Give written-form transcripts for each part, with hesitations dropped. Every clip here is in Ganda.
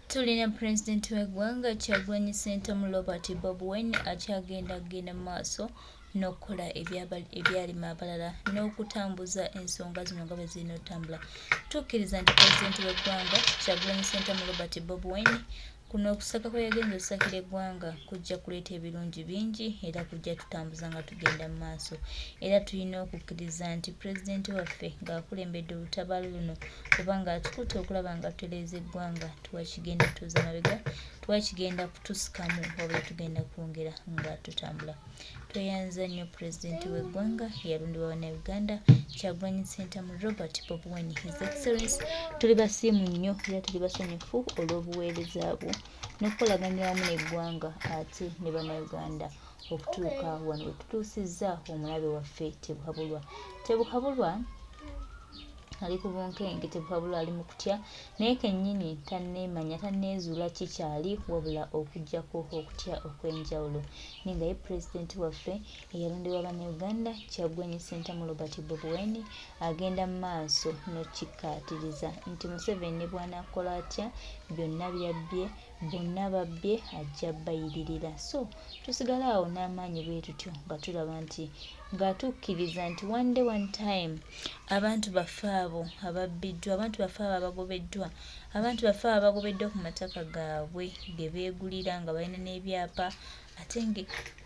Tulina Pulezidenti w'eggwanga Kyagulanyi Ssentamu Robert Bobi Wine akyagenda maaso n'okukola ebyalima abalala n'okutambuza ensonga zino nga bwe zirina otambula. Tukkiriza nti Pulezidenti w'eggwanga Kyagulanyi Ssentamu Robert Bobi Wine kuno okusaka kwe yagenza okusakira eggwanga kujja kuleeta ebirungi bingi era kujja tutambuza nga tugenda mu maaso. Era tulina okukkiriza nti Pulezidenti waffe ng'akulembedde olutabaalo luno kubanga atukutte okulaba nga tutereeza eggwanga tuwakigenda tuza mabega tuwakigenda kutusikamu wabula tugenda kwongera nga tutambula. Tweyanza nnyo Pulezidenti w'eggwanga eyalondebwa Bannayuganda Kyagulanyi Ssentamu Robert Bobi Wine His Excellency. Tuli basiimu nnyo era tuli basanyufu olw'obuweereza bwo n'okukolaganira wamu n'eggwanga ate ne Bannayuganda okutuuka wano we tutuusizza omulabe waffe Tebuhabulwa ali ku bunkenge, Tebuhabulwa ali mu kutya naye kennyini tanneezuula kikyali wabula okuggyako okutya okw'enjawulo. Ninga ye Pulezidenti waffe eyalondebwa Bannayuganda Kyagulanyi Ssentamu Robert Bobi Wine agenda mu maaso n'okikkaatiriza nti Museveni bw'anaakola atya byonna byabbye bonna babbye ajja bayiririra. So tusigale awo n'amaanyi bwe tutyo nga tulaba nti ng'atukkiriza nti one day one time abantu baffe abo ababbiddwa, abantu baffe abo abagobeddwa, abantu baffe abo abagobeddwa ku mataka gaabwe ge beegulira nga balina n'ebyapa ate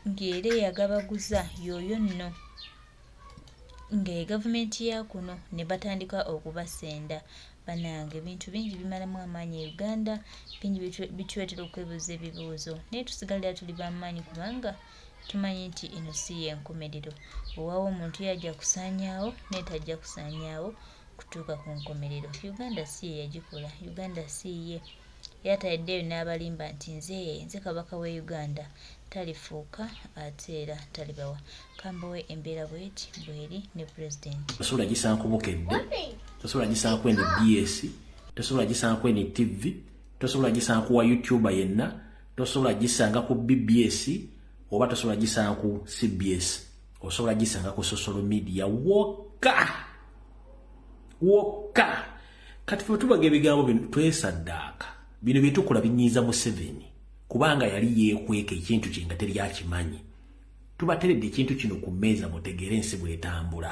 ng'era eyagabaguza y'oyo nno nga gavumenti ya kuno ne batandika okubasenda. Bannange ebintu bingi bimalamu amaanyi e Uganda, bingi bituleetera okwebuuza ebibuuzo naye tusigalira tuli b'amaanyi kubanga tumanyi nti eno si y'enkomerero. Bw'owaawo omuntu yajja kusaanyaawo naye tajja kusaanyaawo kutuuka ku nkomerero. Uganda si ye yagikola, Uganda si ye era tayeddeyo n'abalimba nti nze kabaka w'e Uganda talifuuka ate era talibawa. Kambawe embeera bw'eri ne Pulezidenti. Tosobola gisanga ku Bukedde, tosobola gisanga ku NBS, tosobola gisanga ku NTV, tosobola gisanga ku wa YouTuber yenna, tosobola gisanga ku BBS oba tosobola gisanga ku CBS. Osobola gisanga ku social media wokka. Kati fe tubaga ebigambo bino twesaddaaka bino bye tukola binyiiza Museveni kubanga yali yeekweka ekintu kye nga teri akimanyi. Tubateredde ekintu kino ku mmeeza mutegeere ensi bw'etambula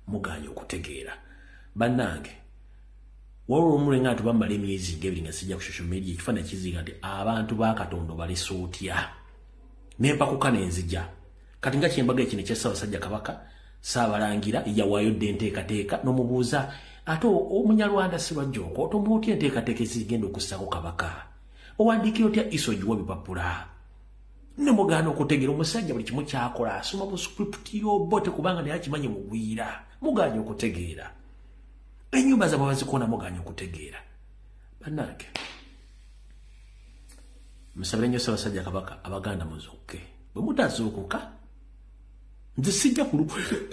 muganye okutegeera. Bannange waliwo omule nga tubamala emyezi ng'ebiri nga sijja ku social media ekifaananyi kizinga nti abantu ba Katonda balesa otya n'empakuka n'enzija. Kati nga kyembaga ekino ekya Ssaabasajja Kabaka Ssaabalangira yawaayo dde enteekateeka n'omubuuza ate omunyalwanda Sibajjoko otomuwa otya enteekateeka ezigenda okussako kabaka owandiikira otya isogiwa bipapula ne mugaana okutegeera omusajja buli kimu kyakola asoma busukriputi yobote kubanga naye akimanyi mugwira muganye okutegeera ennyumba zaabwe bazikoona muganye okutegeera. Bannange musabire nnyo Ssaabasajja Kabaka Abaganda muzuuke bwe mutazuukuka nze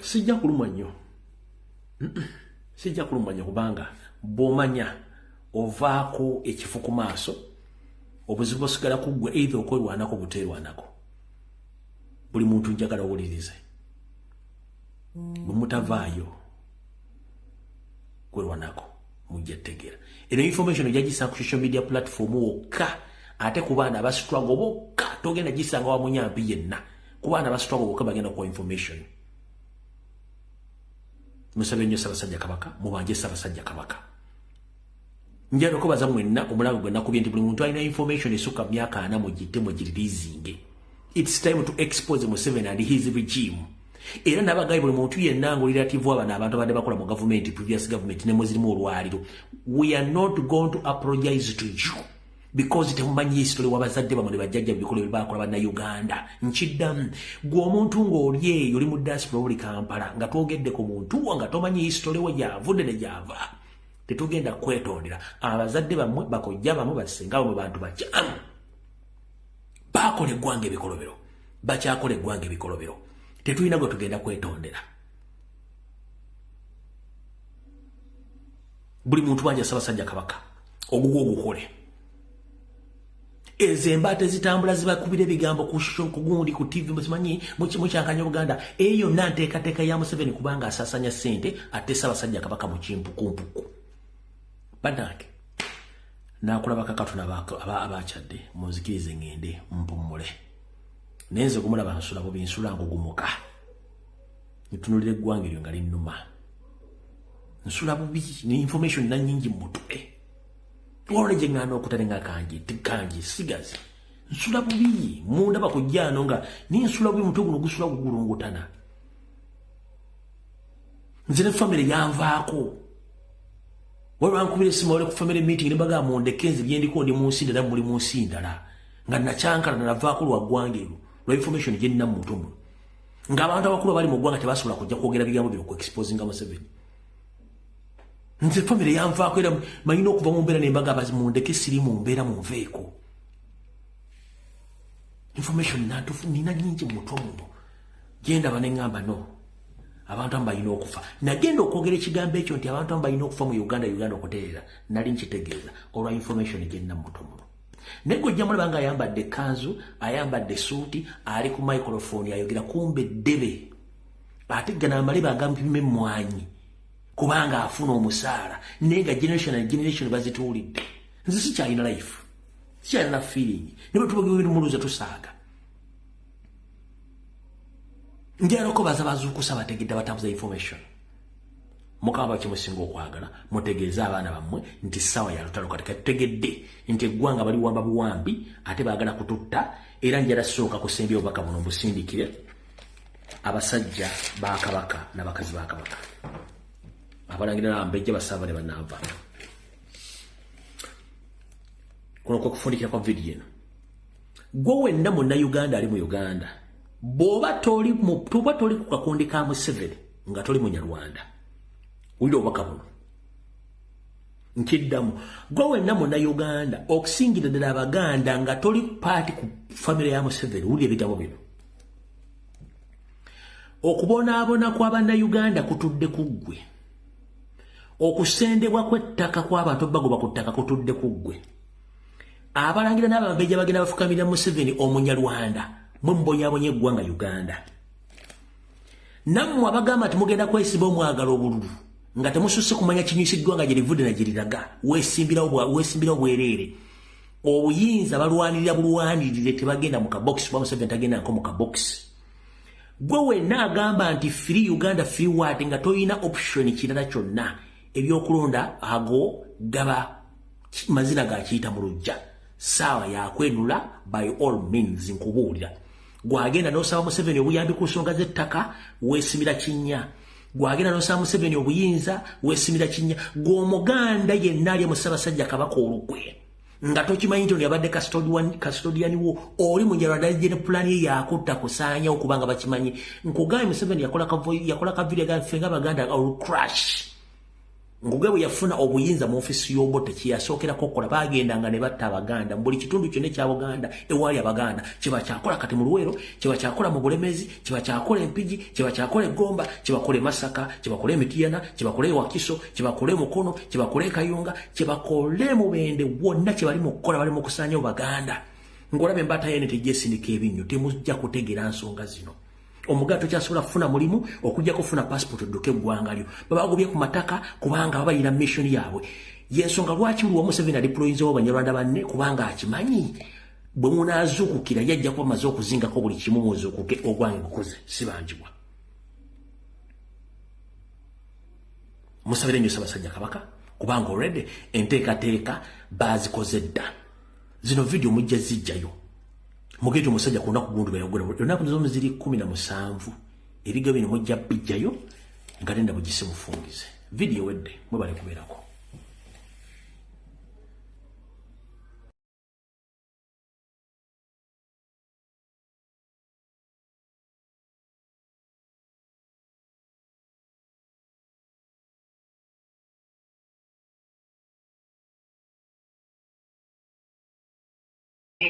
sijja kulumwa nnyo sijja kulumwa nnyo kubanga bw'omanya ovaako ekifu ku maaso obuzibu osigala kuggwe eitha okwerwanako buteerwanako. Buli muntu njagala owulirize bwe mutavaayo kwerwanako mujja tegeera eno information ojja ku social media platform wokka ate ku baana abasitwago bokka togenda gisanga wa munyampi yenna ku baana abasitwago bokka bagenda kuwa information. Musabe nnyo Ssaabasajja Kabaka mubanje Ssaabasajja Kabaka njala okubaza mwenna omulabe gwe nakubye nti buli muntu alina information esukka myaka 4 mugite mugiririzinge. It's time to expose Museveni and his regime. Era nabagayi buli muntu yenna ng'olirative abana abantu abadde bakola mu government previous government ne muzirimu olwaliro. We are not going to apologize to you because temumanyi history wabazadde bamwe ne bajjajja bikolo bye bakola Bannayuganda. Nkiddamu gwe omuntu ng'oli eyo oli mu diaspora oli Kampala nga twogedde ku muntu nga tomanyi history we gyavudde ne gyava tetugenda kwetondera. Abazadde bamwe bakojja bamwe basenga bamwe bantu bakyamu bakola eggwanga ebikolobero bakyakola eggwanga ebikolobero tetulina gwe tugenda kwetondera. Buli muntu wanja Ssaabasajja Kabaka ogukole ezo embaata ezitambula zibakubira ebigambo ku gundi ku TV mukimanyi mukyankanya Buganda eyo yonna nteekateeka ya Museveni kubanga asasanya ssente ate Ssaabasajja Kabaka mu kimpukumpuku. Bannange nakola bakakatuna abachadde munzikirize ngende mpumule nenze kumulaba nsula bubi nsula ngugumuka nitunulire gwange lyo ngali nnuma nsula bubi ni information na nyingi mutwe wone je ngano okutalenga kanji sigazi nsula bubi munda bakujjano nga ni nsula bubi mutugu nugusula kugulungutana nzine family yanvaako waliwo nkubire sima wale ku family meeting ne baga monde kenzi byendiko ndi munsi ndala muri munsi ndala nga nachankala na navaako lwa gwangeru lwa information je nina mutumu nga abantu abakulu bali mu gwanga tebasula kujja kwogera bigambo byo ku exposing nga Museveni nze family yanvaako era mayina okuva mu mbeera nembaga abazi mundeke siri mu mbeera mu nveeko information natufu nina nyingi mutumu genda banengamba no abantu ambayina okufa nagenda okwogera ekigambo ekyo nti abantu ambayina okufa mu Uganda okutereera nali nkitegeeza olwa information gyenna mutomuno nego jamula banga ayambadde kanzu ayambadde suuti ali ku microphone ayogera kumbe debe ate gana amaliba agampime mwanyi kubanga afuna omusaala nega generation bazituulidde nzi sikyalina life sikyalina feeling nibo tubagibwe muluza tusaaga njalo baza bazukusa bategedde batambuza information mukaba kimusingo okwagala mutegeeza abaana bammwe nti sawa ya lutalo katika tegedde nti gwanga bali wamba buwambi ate bagala kututta era njala soka kusembya obaka buno busindikire abasajja bakabaka nabakazi bakabaka abalangira ambejja basaba ne banava kuno kwa kufundikira kwa video eno gwowe ndamo na Uganda ali mu Uganda boba toli ku kakundi ka Museveni nga toli munyarwanda uyo bakabuno nkiddamu gwe namo na Uganda okusingira ddala abaganda nga toli party ku family ya Museveni uli ebitabo bino okubonaabona kw'abana Uganda kutudde kuggwe okusendebwa kw'ettaka kw'abantu bagoba ku ttaka kutudde kuggwe abalangira n'abambejja bagenda bafukamira Museveni omunyarwanda mumbonyabonye eggwanga Uganda nammwe abagamba nti mugenda kwesiba omwagala obululu nga temususse kumanya kinyusiddwa nga gyerivudde na gyeriraga weesimbirawo bwereere obuyinza balwanirira bulwanirire tebagenda mu kabokisi kuba Museveni tagenda nko mu kabokisi gwe wenna agamba nti free Uganda free what nga toyina option kirala kyonna ebyokulonda ago gaba mazina gakiyita mu lujja saawa yakwenula by all means nkubuulira gwagenda n'osaba Museveni obuyambi ku nsonga z'ettaka weesimira kinnya gwagenda n'osaba Museveni obuyinza weesimira kinnya gw'omuganda yenna ali mu Ssaabasajja Kabaka olukwe nga tokimanyi nti yabadde custodian wo oli munyarwanda ajjene plan ye yakutta kusaanya okubanga bakimanyi nkugambye Museveni yakola ka video ga fenga baganda crash ngugabo yafuna obuyinza mu ofisi y'obote kiyasookera kokola bagendanga ne batta abaganda mbuli kitundu kyone kya Buganda ewali abaganda kiba kyakola kati mu Luwero kiba kyakola mu Bulemezi kiba kyakola Empigi kiba kyakola Gomba kiba kola Masaka kiba kola Mitiyana kiba kola Wakiso kiba kola Mukono kiba kola Kayunga kiba kola mu Bende wonna kibali mu kola bali mu kusanya Baganda ngolabe mbata yene tejesindika ebinyo temujja kutegera nsonga zino omugato kyasobola kufuna mulimu okujja kufuna passport odduke eggwanga lyo babagobye ku mataka kubanga babayina mission yaabwe yensonga lwaki buli Museveni adiployinzewo banyarwanda banne kubanga akimanyi bwe munaazuukukira yajja kuba maze okuzingako buli kimu muzuukuke ogwange gukoze sibanjibwa musabire nnyo Ssaabasajja Kabaka kubanga already enteekateeka bazikoze dda zino video mujja zijjayo mugeto musajja kuna kugundu bayogora onaku nzo muziri 17 ebiga bino mujja bijjayo ngalenda bugise mufungize video wedde mwebale kuberako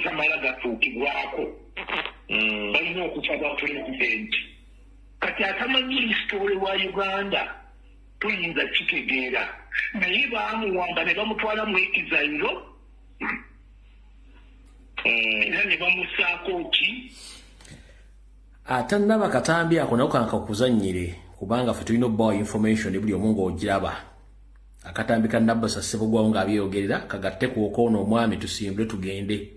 kamala gafuukibwako balina okufa ba pulezidenti kati atamanyi hisitole wa Uganda tuyinza kitegeera naye baamuwamba ne bamutwala mu ekizayiro era ne bamusaako ki ate naba katambi ako nako kankakuzannyire kubanga ffe tulina obbawa information buli omu ng'ogiraba akatambika Nabbosa Ssebugwawo ng'abyeyogerera kagatte ku Okoono omwami tusimbule tugende.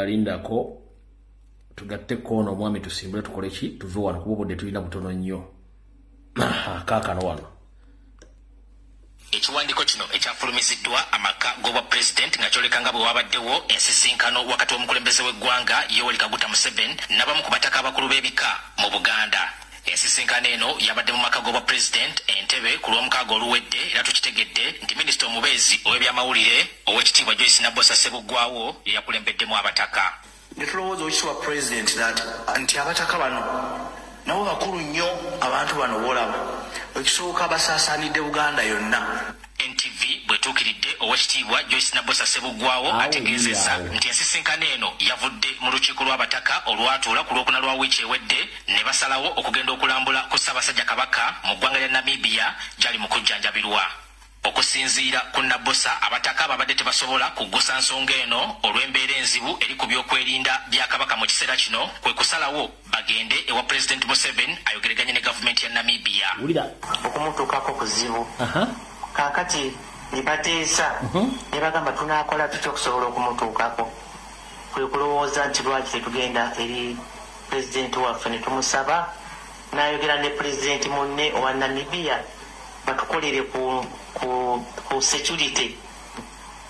Lindako tugatte Okoono omwami tusimbule tukole ki tuve wano kuba obudde tulina butono nnyo. Kaakano wano ekiwandiiko kino ekyafulumiziddwa amaka g'obwa pulezidenti nga kyoleka nga bwe wabaddewo ensisinkano wakati w'omukulembeze w'eggwanga Yoweri Kaguta Museveni n'abamu ku bataka abakulu b'ebika mu Buganda. Ensisinkano eno yabadde mu maka g'obwa pulezidenti Entebbe ku lw'omukaaga oluwedde era tukitegedde nti minisita omubeezi ow'ebyamawulire ow'ekitiibwa Joyce Nabbosa Ssebugwawo ye yakulembeddemu abataka. Ne tulowooza ekitiibwa pulezidenti nti abataka bano nabo bakulu nnyo abantu bano boolaba ekisooka basaasaanidde Buganda yonna. NTV bwetuukiridde owekitiibwa Joyce Nabbosa Ssebugwawo ategeezezza nti ensisinkano eno yavudde mu lukiiko lw'abataka olwatuula ku lwokuna lwa wiiki ewedde ne basalawo okugenda okulambula ku Ssaabasajja Kabaka mu ggwanga lya Namibia gyali mu kujjanjabirwa. Okusinziira ku Nabbosa, abataka babadde tebasobola kuggusa nsonga eno olw'embeera enzibu eri ku byokwerinda bya Kabaka mu kiseera kino kwe kusalawo bagende ewa Pulezidenti Museveni ayogereganye ne gavumenti ya Namibia. Okumutuukako kuzibu. Kaakati ne bateesa ne bagamba tunaakola tutya okusobola okumutuukako. Kwe kulowooza nti lwaki tetugenda eri pulezidenti waffe ne tumusaba n'ayogera ne pulezidenti munne owa Namibia batukolere ku security.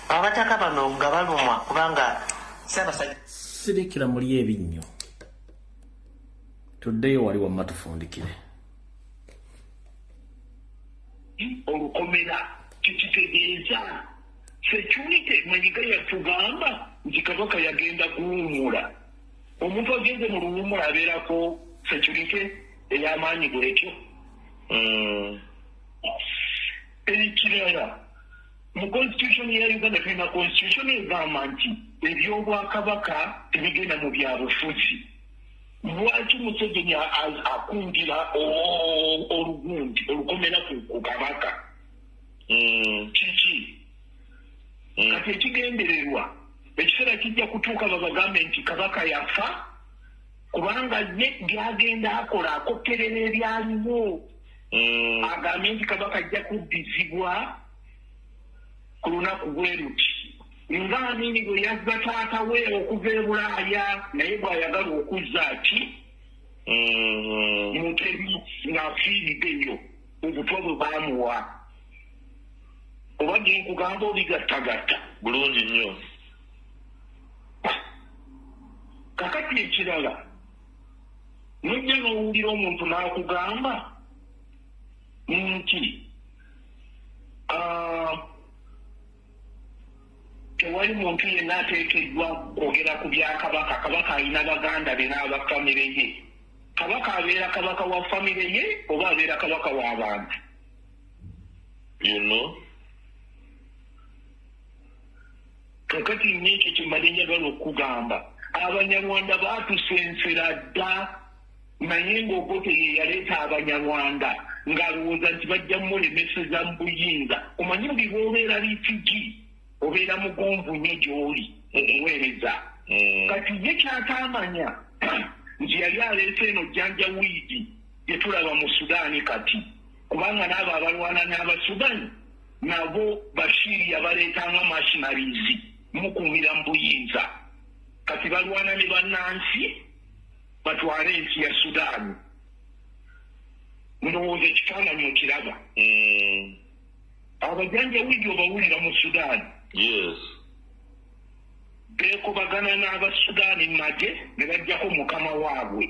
Abataka bano nga balumwa kubanga Ssaabasajja sirikira muli ebinnyo. Tuddeyo wali wamma tufundikire. Olukomera kikitegeeza security mwenyiga yatugamba nti Kabaka yagenda kuwummula. Omuntu agenze mu luwummula abeerako security ey'amaanyi bwekyo. Ekirala mu constitution ya Uganda tulina constitution egamba nti ebyobwakabaka tebigenda mu byabufuzi. Lwaki Museveni akundira olugundi olukomera ku Kabaka? Kiki kati ekigendererwa ekiseera kijja kutuuka babagambe nti Kabaka yafa kubanga ye byagenda akola akopperera ebyaliwo. Agambye nti Kabaka ajja kuddizibwa ku lunaku bwe luti. Ng'amini bwe yazza taata we okuva e Bulaaya naye bw'ayagala okuzza ati Mutebi ng'afiiriddeyo obutwa bwe baamuwa. Oba gye nkugamba obigattagatta bulungi nnyo. Kakati ekirala nojja n'owulira omuntu n'akugamba nti tewali muntu yenna ateekeddwa kwogera ku bya Kabaka. Kabaka alina baganda be n'abafamire ye. Kabaka abeera Kabaka wa famire ye oba abeera Kabaka w'abantu. Kakati n'ekyo kyemali njagala okugamba. Abanyarwanda baatusensera dda naye ng'Obote ye yaleeta Abanyarwanda ng'alowooza nti bajja mulemeseza mu buyinza. Omanyi buli bw'obeera liifigi obeera mugonvu nnyo gy'oli omuweereza. Kati ye ky'ataamanya nti yali aleese eno jjanjawiidi gye tulaba mu Sudaani kati. Kubanga n'abo abalwana n'Abasudaani nabo Bashir yabaleetanga machineries mukuumira mu buyinza. Kati balwana ne bannansi batwale ensi ya Sudaani. Ndowooza ekifaananyi okiraba. Abajanjawiidi obawulira mu Sudaani beekobagana n'Abasudaani mu magye ne bajjako mukama waabwe.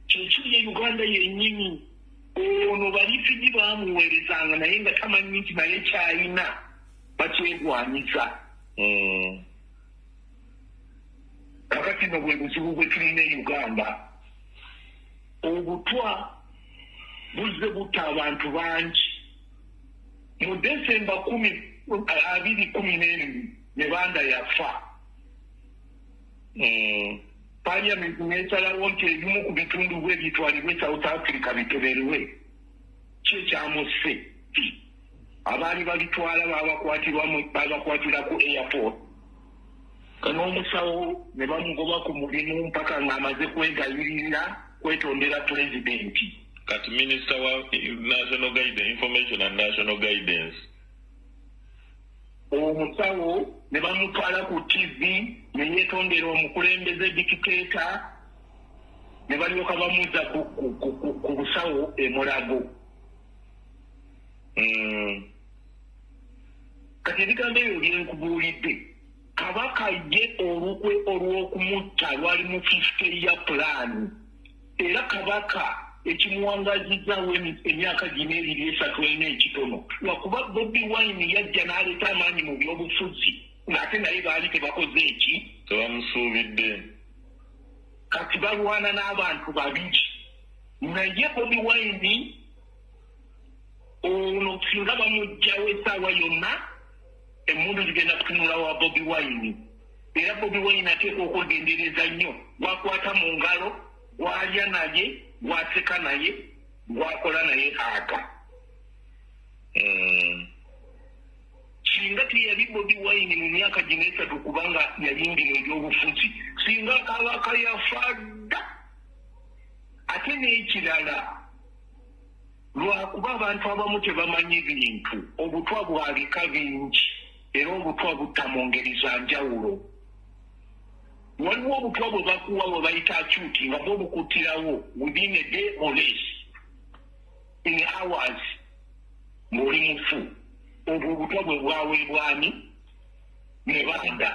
Kyekiri Uganda yennyini ono balifigi baamuweerezanga naye nga tamanyi nti naye kyayina bakyegwanyiza. Kakati no bwe buzibu bwe tulina e Uganda. Obutwa buzze butta abantu bangi. Mu Desemba 2012 ne Banda yafa. Parliament n'esalawo nti ebimu ku bitundu bwe bitwalibwe South Africa bitoberwe. Kye kyamusse. Abaali babitwala babakwatira ku airport. N'omusawo ne bamugoba ku mulimu mpaka ng'amaze kwegayirira kwetondera pulezidenti. kati Minister wa National Guidance, Information and National Guidance. Omusawo ne bamutwala ku TV ne yeetondera omukulembeze dictator ne balyoka bamuza ku busawo e Mulago. Kati ebigambo ebyo byenkubuulidde Kabaka ye olukwe olw'okumutta lwali mu 50-year plan era Kabaka ekimuwangazizzawo emyaka gino ebiri esatu ena ekitono lwakuba Bobi Wine yajja n'aleeta amaanyi mu byobufuzi ng'ate naye baali tebakoze eki tebamusuubidde kati balwana n'abantu babiri naye Bobi Wine ono singa bamugjawo essaawa yonna emmundu zigenda kutunula wa Bobi Wine era Bobi Wine ateekwa okwegendereza nnyo gwakwata mu ngalo gwalya naye gwaseka naye gwakola naye aka singa teyali Bobi Wine mu myaka gino esatu kubanga yayingira ebyobufuzi singa Kabaka yafadda ate n'ekirala lwakuba abantu abamu tebamanyi bintu obutwa bwabika bingi era obutwa butta mu ngeri za njawulo waliwo obutwa bwe bakuwa bwe bayita acuuti nga bwobukuttirawo within a day or less in hours ng'oli mufu obwo obutwa bwe bwaweebwani ne banda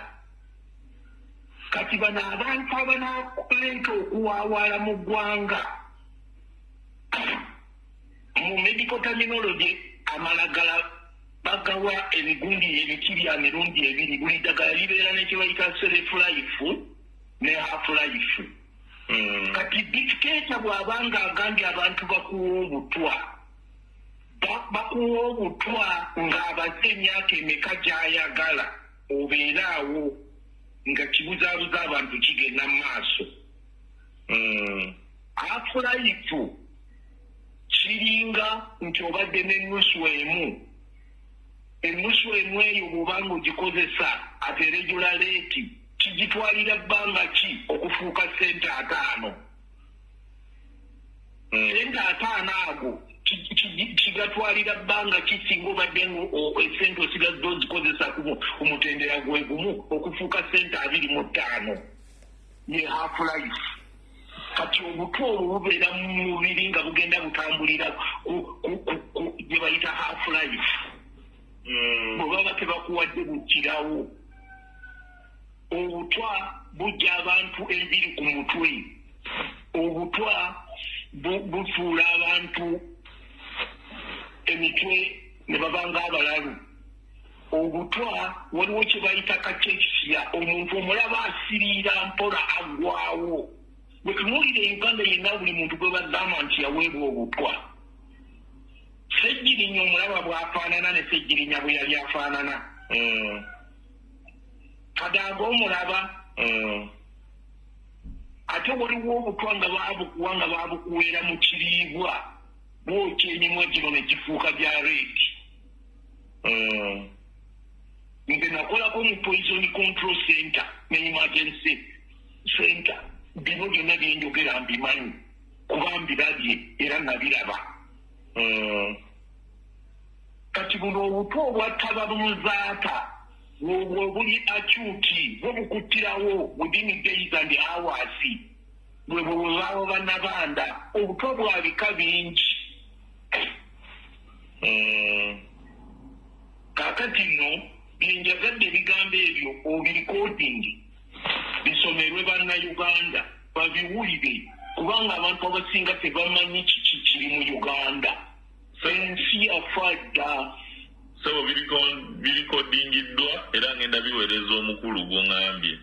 kati bano abantu abanaleeta okuwaawaala mu ggwanga mu medical terminology amalagala bagawa ebigundi ebikirya mirundi ebiri buli ddagala libeera n'ekye bayita self life ne half life kati dictator bw'abanga agambye abantu bakuwa obutwa bakuwa obutwa ng'abaze emyaka emeka gy'ayagala obeeraawo nga kibuzaabuza abantu kigenda mu maaso half life kiringa nti obadde n'ennusu emu ennusu emu eyo bw'obanga ogikozesa ate regular rate kigitwalira bbanga ki okufuuka sente 5 sente 5 ago kigatwalira bbanga ki singa obadde esente osigadde ozikozesa ku mutendera gwe gumu okufuuka sente 25 ye half life kati obutwa obwo bubeera mu mubiri nga bugenda butambulira gye bayita half life bwe baba tebakuwadde bukirawo obutwa bujja abantu enviri ku mutwe obutwa bufuula abantu emitwe ne babanga abalalu obutwa waliwo kye bayita katekisiya omuntu omulaba asiriira mpola aggwawo bwe tunuulira Uganda yenna buli muntu gwe bagamba nti yaweebwa obutwa Ssejjirinya omulaba bw'afaanana ne Ssejjirinya bwe yali afaanana Kadaga omulaba ate waliwo obutwa nga baabukuwa nga baabukuweera mu kiriibwa bwokya emimwa gino ne gifuuka bya reeti nze nakolako mu poison control center ne emergency center bino byonna byenjogera mbimanyi kuba mbirabye era nabiraba kati buno obutwa obwattaba bumuzaata bwobwo buli acuuti bwobukuttirawo within days and hours bwe bwebaawo bannabanda obutwa bwabika bingi kaakati nno byenjagadde ebigambo ebyo obirikodingi bisomerwe bannayuganda babiwulire kubanga abantu abasinga tebamanyi kiki kiri mu Uganda ensi yafadda sebo birikodingiddwa era ngenda biweereza omukulu gw'oŋambye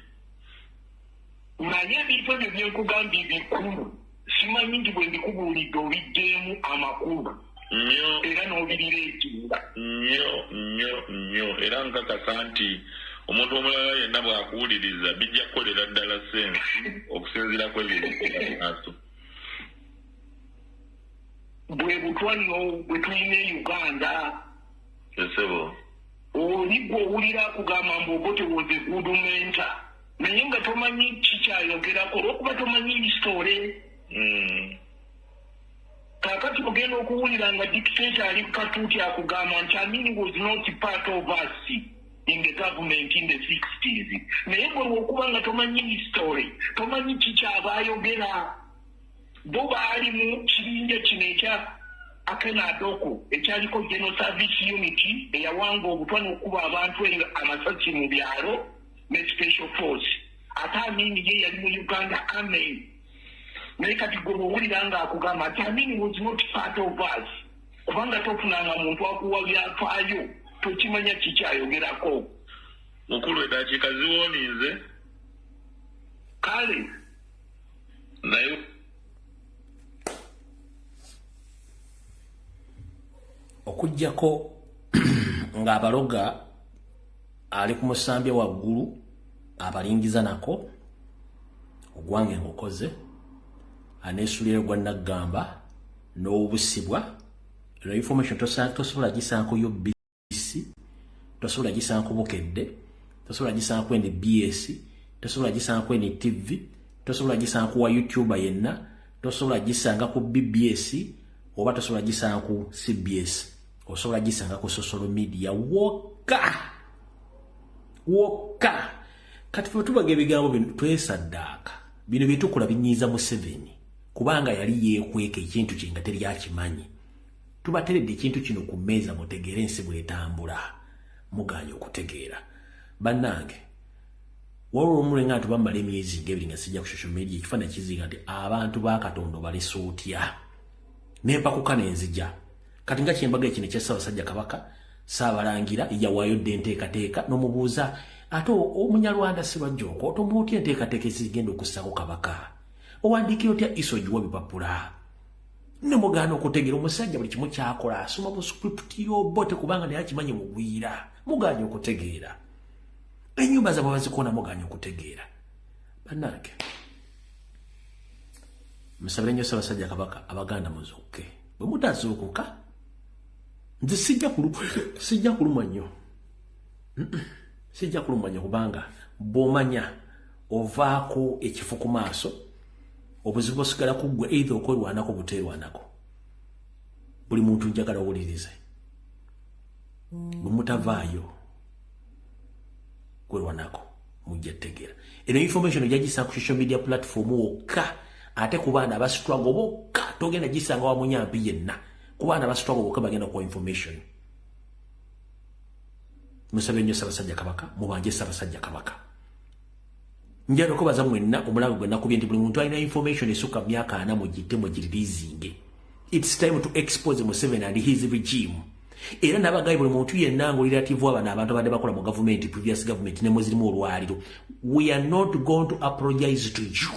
naye ebintu ebyo byenkugambye bikulu simanyi nti bwe mbikubuulidde obiddeemu amakulu era n'obirireetinga nnyo era nkakasa nti omuntu omulala yenna bw'akuwuliriza bijja kukolera ddala sensi okusinziira kwebyo ebikulaso bwe butwa nno bwe tulina e Uganda esebo oli gwe owulira akugamba mbogote was a good mentor naye nga tomanyi kikyayogerako olwokuba tomanyi hisitole kakati ogenda okuwulira nga dictator ali katuuti akugamba nti Amin was not part of us in the government in the 60s. Naye bwe lwokuba nga tomanyi history, tomanyi kikyaba ayogera, bo baali mu kibinja kino ekya Akenadoko ekyaliko General Service Unity eyawanga obutwa n'okuba abantu amasasi mu byalo ne Special Force. Ate Amin ye yali mu Uganda Army. Naye kati gwe bw'owulira nga akugamba ati Amin was not part of us. Kubanga tofunanga muntu akuwa byafaayo tokimanya kikyayogerako. Mukulu eddakiika ziwonize. Kale. Naye okujjako ng'abaloga ali ku musambya waggulu abalingiza nako ogwange ngokoze aneesulire gwa naggamba n'obusibwa eno information tosobola gisanko yo BC tosobola gisanko bukedde tosobola gisanko ene BS tosobola gisanko ene TV tosobola gisanko wa YouTuber yenna tosobola gisanga ku BBS oba tosobola gisanga ku CBS osobola gisanga ku social media woka kati fe tubaga ebigambo bino twesaddaaka bino byetukula binyiiza Museveni kubanga yali yeekweka ekintu kye nga teri akimanyi tubateredde ekintu kino ku mmeeza mutegeere ensi bw'etambula muganye okutegeera bannange waliwo omulenga nti bamala emyezi ng'ebiri nga sijja ku social media ekifaananyi kizinga nti abantu ba Katonda balesa otya nempakuka nenzija kati nga kyembaga ekino ekya Ssaabasajja Kabaka Ssaabalangira yawaayo dde enteekateeka n'omubuuza ate omunyalwanda Sibajjoko otomuwa otya enteekateeka ezigenda okussako Kabaka owandiikira otya isogiwa bipapula ne mugaana okutegeera omusajja buli kimu kyakola asoma bu script yobote kubanga naye akimanyi mugwira muganye okutegeera ennyumba zaabwe bazikoona muganye okutegeera bannange musabire nnyo Ssaabasajja Kabaka Abaganda muzuuke bwe mutazuukuka nze sijja kulumwa nnyo sijja kulumwa nnyo kubanga bw'omanya ovaako ekifo ku maaso obuzibu osigala kuggwe either okwerwanako buteerwanako buli muntu njagala owulirize bwe mutavaayo kwerwanako mujja ttegeera eno information ojagisa ku social media platform wokka ate ku baana abasitwago bokka togenda gisanga wa munyampi yenna ku baana abasitwago bokka bagenda kuwa information musabe nnyo Ssaabasajja Kabaka mubanje Ssaabasajja Kabaka njalo ko baza mwenna omulago gwe nakubye nti buli muntu alina information esukka myaka 4 mugite mugirizinge. It's time to expose Museveni and his regime. Era nabagayi buli muntu yenna ngo relative abana abantu abadde bakola mu government previous government ne muzirimu olwaliro. We are not going to apologize to you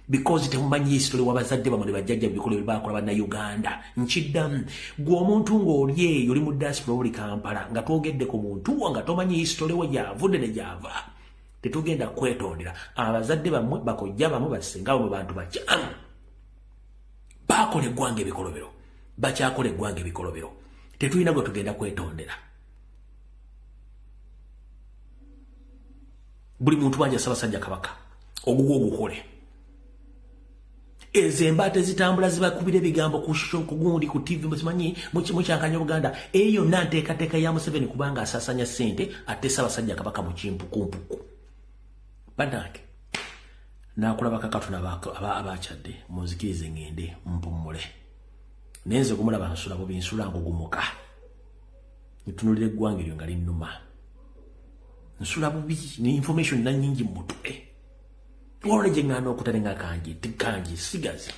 because temumanyi history wabazadde bamwe bajjajja bikolo bakola bana Uganda. Nchiddamu gwe omuntu ng'olye yoli mu diaspora oli Kampala nga twogedde ku muntu nga tomanyi history we yavudde ne java. Tetugenda kwetondera abazadde bamwe bakojja bamwe basenga mu bantu bakyamu bakole gwange bikolobero bakyakole gwange bikolobero tetulina gwe tugenda kwetondera. Buli muntu wanja Ssaabasajja Kabaka ogugwo ogukole ezembate zitambula zibakubira ebigambo ku shusho kugundi ku TV muzimanyi mukyankanya Buganda eyo nanteekateeka ya Museveni kubanga asasanya ssente ate Ssaabasajja Kabaka mu kimpukumpuku. Bannange nakulaba kakatuna abakyadde munzikirize ngende mpumule nenze kumulaba nsula bubi nsula ngugumuka nitunulire gwange lyo nga linnuma nsula bubi ni information na nyingi mutwe wone je ngano okutalenga kanji sigazi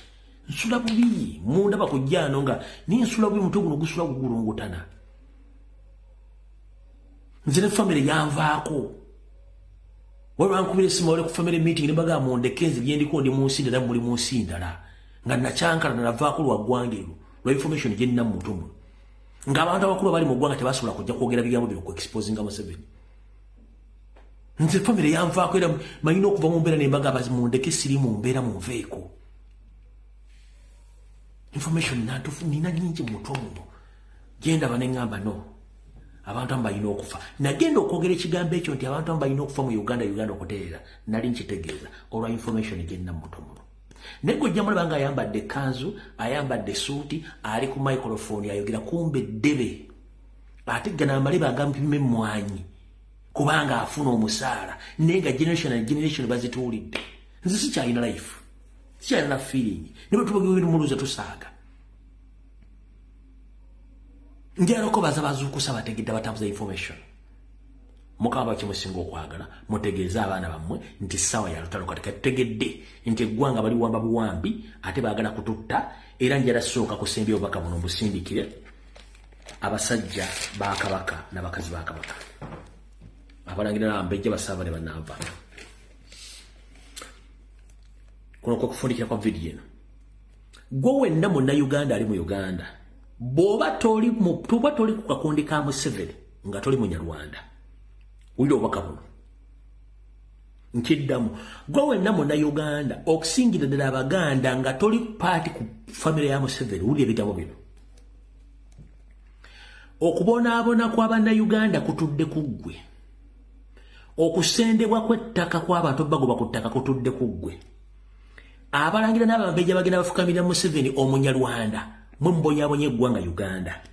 nsula bubi munda bakujjano nga ni nsula bubi mutugu nogusula gugulungutana nzire family yanvaako waliwo ankubira simu wale ku family meeting ne baga monde kenzi byendiko ndi munsi ndala muri munsi ndala nga nachankala na navaako lwa gwangeru lwa information je nina mutumu nga abantu abakulu bali mu gwanga tebasobola kujja kwogera bigambo byo ku exposing nga Museveni nze family yanvaako era mayina okuva mu mbeera ne mbaga abazi mundeke siri mu mbeera mu nveeko information natufu nina nyingi mutumu genda banengamba no abantu ambayina okufa nagenda okwogera ekigambo ekyo nti abantu ambayina okufa mu Uganda okutereera nali nkitegeeza olwa information gyenna mutomuno Nego jamula banga ayambadde kanzu, ayambadde suuti, ali ku microphone ayogera kumbe debe. Ate gana amaliba agampime mwanyi. Kubanga afuna omusaala. Nenga generation bazituulidde. Nze sikyalina life. Sikyalina feeling. Nebo tubagwe muluza tusaaga. Ndyaloko bazukusa bategedde batambuza information. Mukaba kimusinga okwagala mutegeeza abaana bammwe nti sawa ya lutalo katika tegedde nti eggwanga bali wamba buwambi ate baagala kututta era njala sooka kusembya obaka buno busindikire abasajja ba kabaka n'abakazi ba kabaka abalangira n'ambejja basaba ne banava kuno kwa kufundikira kwa video eno gwe wenna monna Uganda ali mu Uganda bwoba toli ku kakundi ka Museveni nga toli munyarwanda Uyo wakabuno. Nkiddamu. Gwe wenna monna Uganda okusingira ddala Abaganda nga toli party ku family ya Museveni uli ebitabo bino. Okubonaabona kw'abanna Uganda kutudde kuggwe. Okusendebwa kw'ettaka kw'abantu bagoba ku ttaka kutudde kuggwe. Abalangira n'abambejja bagenda bafukamira Museveni omunyarwanda mwe mbonyabonye eggwanga Uganda.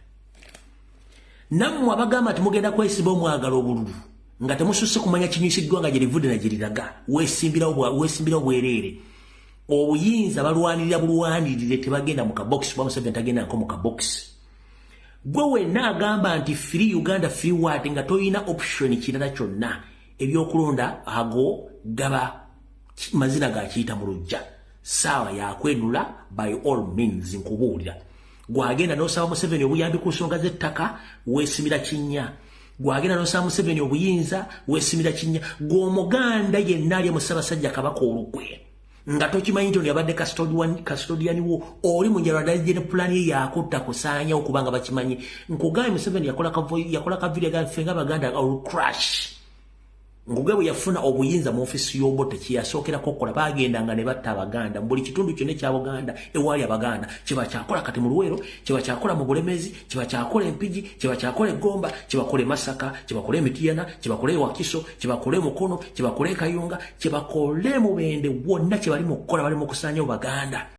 Nammwe abagamba nti mugenda kwesiba omwagala obululu. Nga temususse kumanya kinyusiddwa nga gyerivudde na gyeriraga weesimbira obwereere obuyinza balwanirira bulwanirire tebagenda mu kabox Museveni tagenda nko mu kabox gwe wenna agamba nti free Uganda free what nga toyina option kirala kyonna ebyokulonda ago gaba mazina gakiyita mu lujja saawa yakwenula by all means nkubuulira gwagenda n'osaba Museveni obuyambi ku nsonga z'ettaka weesimira kinnya gwagenda n'osaba Museveni obuyinza weesimira kinnya gw'omuganda yenna ali mu Ssaabasajja Kabaka olukwe nga tokimanyi nti yabadde custodian wo oli munyarwanda jene plan ye yakutta kusaanya okubanga bakimanyi nkugambye Museveni yakola ka video gafenga Abaganda crash ngugabo yafuna obuyinza mu office y'obote kiyasookera kokola bagenda nga ne batta Abaganda mbuli kitundu kyone kya Buganda ewali Abaganda kiba kyakola kati mu Luwero kiba kyakola mu Bulemezi kiba kyakola Empigi kiba kyakola Gomba kiba kole Masaka kiba kole Mityana kiba kole Wakiso kiba kole Mukono kiba kole Kayunga kiba kole Mubende wonna kibali mu kukola bali mu kusaanya Abaganda